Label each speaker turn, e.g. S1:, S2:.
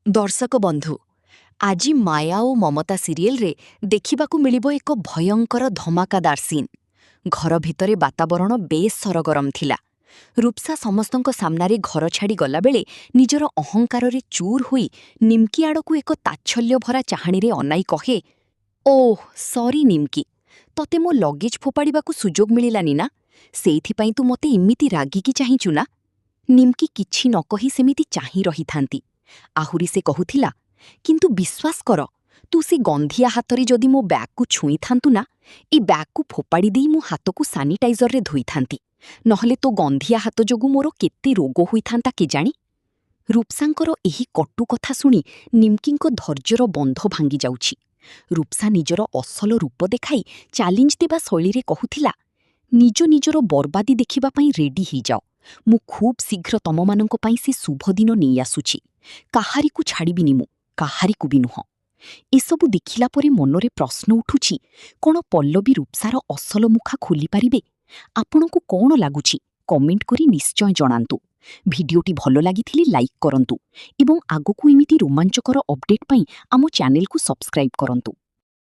S1: दर्शक बंधु आज माया और ममता सीरियल रे देखिबाकू मिलिबो एक भयंकर धमाकादार सीन। घर भितरे वातावरण बेस सरगरम थिला। रूपसा समस्तंक सामनारे घर छाड़ी गला बेले निजर अहंकार रे चूर हुई निमकी आड़कू एक ताच्छल्य भरा चाहाणी रे अनाई कहे, ओह सॉरी निमकी, तते मो लगेज फोपाड़िबाकू सुजोग मिलिलानी ना, सेइथिपाई तू मते इमिति रागिकी चाहिचु ना। निमकी किछि न कहि सेमिति चाहि रहिथांती। आहुरी से कहुथिला, किंतु विश्वास कर, तू से गंधिया हाथरे जदि मो बैग को छुई थांतु ना, ए बैग को फोपाड़ी देई मो हाथ को सानिटाइजर रे धोई थांती, नहले तो गंधिया हाथ जोगु मोर केते रोग होई थांता केजाणी। रूपसांकर एही कटु कथा सुनी निमकींको धैर्यर बंध भांगी जाउछि। रूपसा निजर असल रूप देखाई चैलेंज देबा शैली कहुथिला, निज निजर बर्बादी देखिबा पई रेडी ही जाओ, मु खूब शीघ्र तममानंको पई से शुभ दिन नेई आसुछि, काहारिकु छाड़िबिनी मु, काहारिकु भी नुह। एसबु देखिला परे मनरे प्रश्न उठुछि, कोन पल्लवी रूपसार असल मुखा खोली पारिबे? आपणको कोन लागुछि कमेंट करी निश्चय जणांतु। भिडियोटी भलो लागिथिले लाइक करंतु एवं आगकू एमिति रोमांचकर अपडेट पई आमो चैनल को सब्सक्राइब करंतु।